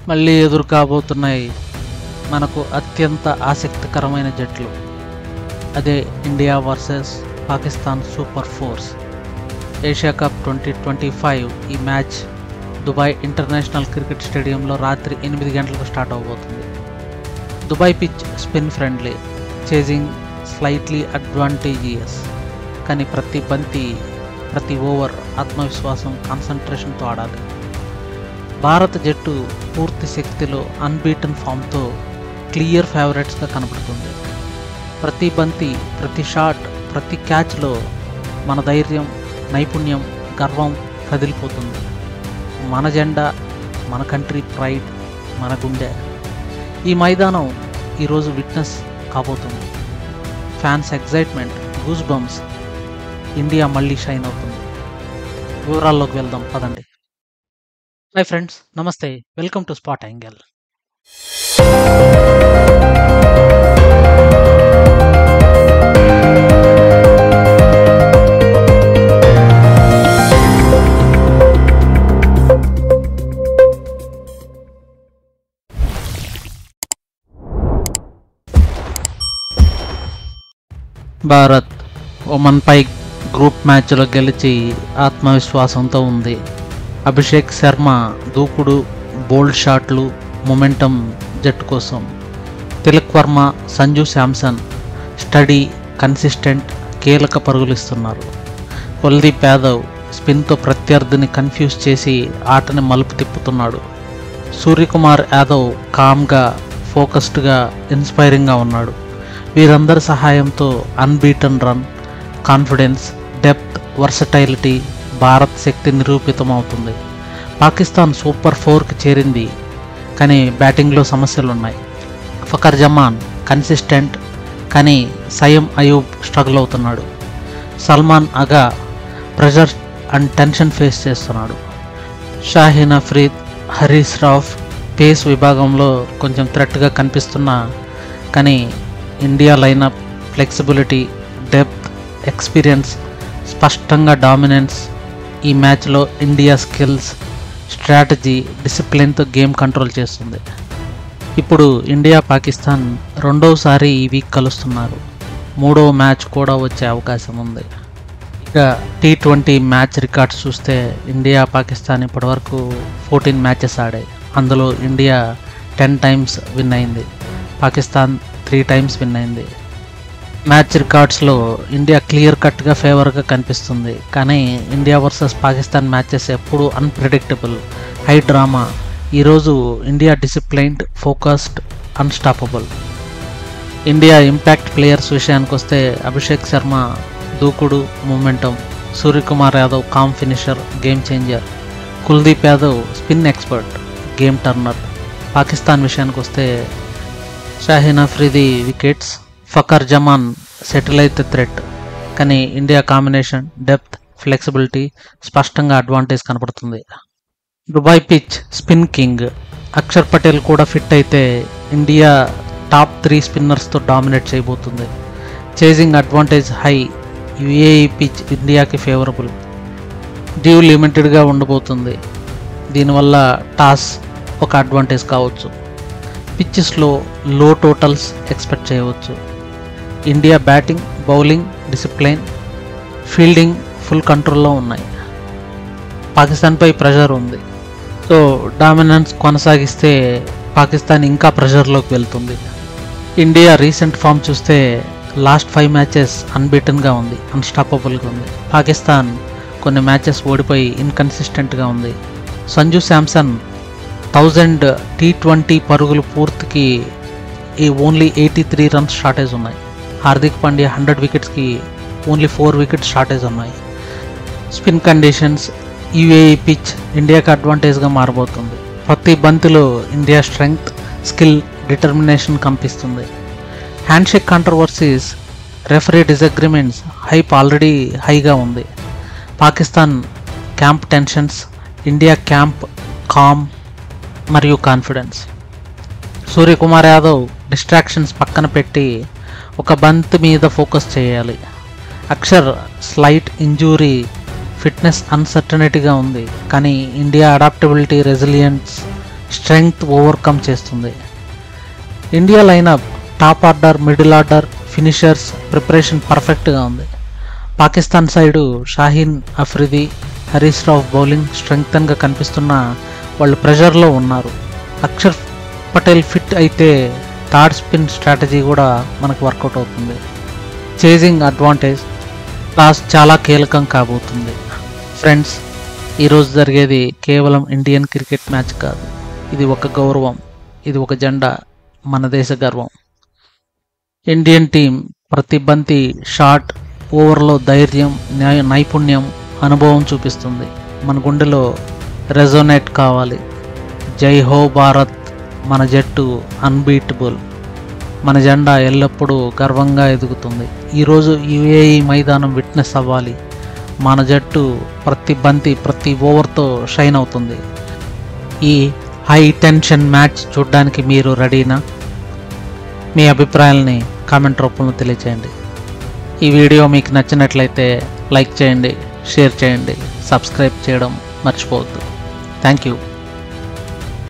మళ్ళీ ఎదురు కాబోతున్నాయి మనకు అత్యంత ఆసక్తికరమైన జట్లు. అదే India versus Pakistan super force. Asia cup 2025 ఈ మ్యాచ్ దుబాయ్ ఇంటర్నేషనల్ క్రికెట్ స్టేడియంలో రాత్రి 8 గంటలకు స్టార్ట్ అవబోతుంది. Dubai pitch spin friendly, chasing slightly advantageous. కానీ ప్రతి బంతి, ప్రతి ఓవర్ ఆత్మవిశ్వాసం, కాన్సన్ట్రేషన్తో ఆడాలి. భారత జట్టు పూర్తి శక్తిలో అన్బీటన్ ఫామ్తో క్లియర్ ఫేవరెట్స్గా కనబడుతుంది. ప్రతి బంతి, ప్రతి షాట్, ప్రతి క్యాచ్లో మన ధైర్యం, నైపుణ్యం, గర్వం కదిలిపోతుంది. మన జెండా, మన కంట్రీ ప్రైడ్, మన గుండె. ఈ మైదానం ఈరోజు విట్నెస్ కాబోతుంది. Fans excitement, goose bumps. India మళ్ళీ షైన్ అవుతుంది. వివరాల్లోకి వెళ్దాం పదండి. Hi friends, namaste, welcome to spot angle. Bharat ఒమన్పై గ్రూప్ మ్యాచ్లో గెలిచి ఆత్మవిశ్వాసంతో ఉంది. అభిషేక్ శర్మ దూకుడు, బోల్డ్ షాట్లు, మొమెంటం జట్టు కోసం. తిలక్ వర్మ, సంజు శాంసన్ స్టడీ, కన్సిస్టెంట్, కీలక పరుగులిస్తున్నారు. కుల్దీప్ యాదవ్ స్పిన్తో ప్రత్యర్థిని కన్ఫ్యూజ్ చేసి ఆటని మలుపు తిప్పుతున్నాడు. సూర్యకుమార్ యాదవ్ కామ్గా, ఫోకస్డ్గా, ఇన్స్పైరింగ్గా ఉన్నాడు. వీరందరి సహాయంతో unbeaten run, confidence, depth, versatility Bharat శక్తి నిరూపితమవుతుంది. పాకిస్తాన్ సూపర్ 4కి చేరింది, కానీ బ్యాటింగ్లో సమస్యలున్నాయి. ఫకర్ జమాన్ కన్సిస్టెంట్, కానీ సయం అయూబ్ స్ట్రగుల్ అవుతున్నాడు. సల్మాన్ అగా ప్రెషర్ అండ్ టెన్షన్ ఫేస్ చేస్తున్నాడు. షాహీన్ అఫ్రీద్, హరీష్ రాఫ్ పేస్ విభాగంలో కొంచెం థ్రెట్గా కనిపిస్తున్నా, కానీ India lineup, flexibility, depth, experience, స్పష్టంగా డామినెన్స్. ఈ మ్యాచ్లో ఇండియా స్కిల్స్, స్ట్రాటజీ, డిసిప్లిన్తో గేమ్ కంట్రోల్ చేస్తుంది. ఇప్పుడు ఇండియా పాకిస్తాన్ రెండవసారి ఈ వీక్ కలుస్తున్నారు. మూడవ మ్యాచ్ కూడా వచ్చే అవకాశం ఉంది. ఇక T20 మ్యాచ్ రికార్డ్స్ చూస్తే ఇండియా పాకిస్తాన్ ఇప్పటివరకు 14 మ్యాచెస్ ఆడాయి. అందులో ఇండియా 10 టైమ్స్ విన్ అయింది, పాకిస్తాన్ 3 టైమ్స్ విన్ అయింది. మ్యాచ్ రికార్డ్స్లో ఇండియా క్లియర్ కట్గా ఫేవర్గా కనిపిస్తుంది, కానీ ఇండియా వర్సెస్ పాకిస్తాన్ మ్యాచెస్ ఎప్పుడు అన్ప్రెడిక్టబుల్, హై డ్రామా. ఈరోజు India disciplined, focused, unstoppable. India impact players విషయానికి వస్తే అభిషేక్ శర్మ దూకుడు, momentum. Suryakumar Yadav calm finisher, game changer. Kuldeep Yadav spin expert, game turner. Pakistan విషయానికి వస్తే షాహీన్ అఫ్రీది వికెట్స్, ఫకర్ జమాన్ సెటిల్ అయితే థ్రెట్. కానీ ఇండియా కాంబినేషన్, డెప్త్, ఫ్లెక్సిబిలిటీ స్పష్టంగా అడ్వాంటేజ్ కనపడుతుంది. Dubai pitch spin king. Akshar Patel కూడా ఫిట్ అయితే ఇండియా టాప్ 3 స్పిన్నర్స్తో డామినేట్ చేయబోతుంది. Chasing advantage high. UAE pitch ఇండియాకి ఫేవరబుల్. డ్యూ లిమిటెడ్గా ఉండబోతుంది, దీనివల్ల టాస్ ఒక అడ్వాంటేజ్ కావచ్చు. పిచ్చెస్లో లో టోటల్స్ ఎక్స్పెక్ట్ చేయవచ్చు. India batting, bowling, discipline, fielding full కంట్రోల్లో ఉన్నాయి. పాకిస్తాన్పై ప్రెషర్ ఉంది, సో డామినెన్స్ కొనసాగిస్తే పాకిస్తాన్ ఇంకా ప్రెషర్లోకి వెళ్తుంది. ఇండియా రీసెంట్ ఫామ్ చూస్తే లాస్ట్ 5 మ్యాచెస్ అన్బీటన్గా ఉంది, అన్స్టాపబుల్గా ఉంది. పాకిస్తాన్ కొన్ని మ్యాచెస్ ఓడిపోయి ఇన్కన్సిస్టెంట్గా ఉంది. సంజు శాంసన్ 1000 T20 పరుగులు పూర్తికి ఓన్లీ 83 రన్స్ షార్టేజ్ ఉన్నాయి. హార్దిక్ పాండ్యా 100 వికెట్స్కి ఓన్లీ 4 వికెట్స్ షార్టేజ్ ఉన్నాయి. స్పిన్ కండిషన్స్, UAE పిచ్ ఇండియాకి అడ్వాంటేజ్గా మారబోతుంది. ప్రతి బంతిలో ఇండియా స్ట్రెంగ్త్, స్కిల్, డిటర్మినేషన్ కనిపిస్తుంది. Handshake controversies, referee disagreements, hype already హైగా ఉంది. Pakistan camp tensions, India camp calm మరియు కాన్ఫిడెన్స్. సూర్యకుమార్ యాదవ్ డిస్ట్రాక్షన్స్ పక్కన పెట్టి ఒక బంతి మీద ఫోకస్ చేయాలి. అక్షర్ స్లైట్ ఇంజూరీ, ఫిట్నెస్ అన్సర్టనిటీగా ఉంది, కానీ India adaptability, resilience strength overcome చేస్తుంది. India lineup top order, middle order, finishers preparation పర్ఫెక్ట్గా ఉంది. పాకిస్తాన్ సైడు షాహీన్ అఫ్రిది, హరీష్ రావు బౌలింగ్ స్ట్రెంగ్తన్గా కనిపిస్తున్న వాళ్ళు ప్రెషర్లో ఉన్నారు. అక్షర్ పటేల్ ఫిట్ అయితే థర్డ్ స్పిన్ స్ట్రాటజీ కూడా మనకు వర్కౌట్ అవుతుంది. చేజింగ్ అడ్వాంటేజ్ టాస్ చాలా కీలకం కాబోతుంది. ఫ్రెండ్స్, ఈరోజు జరిగేది కేవలం ఇండియన్ క్రికెట్ మ్యాచ్ కాదు. ఇది ఒక గౌరవం, ఇది ఒక జెండా, మన దేశ గర్వం. ఇండియన్ టీం ప్రతి బంతి, షాట్, ఓవర్లో ధైర్యం, నైపుణ్యం, అనుభవం చూపిస్తుంది. మన గుండెలో రెజోనేట్ కావాలి. జై హో భారత్, మన జట్టు అన్బీటబుల్, మన జెండా ఎల్లప్పుడూ గర్వంగా ఎదుగుతుంది. ఈరోజు యుఏఈ మైదానం విట్నెస్ అవ్వాలి. మన జట్టు ప్రతి బంతి, ప్రతి ఓవర్తో షైన్ అవుతుంది. ఈ హై టెన్షన్ మ్యాచ్ చూడడానికి మీరు రెడీనా? మీ అభిప్రాయాలని కామెంట్ రూపంలో తెలియచేయండి. ఈ వీడియో మీకు నచ్చినట్లయితే లైక్ చేయండి, షేర్ చేయండి, సబ్స్క్రైబ్ చేయడం మర్చిపోవద్దు. Thank you.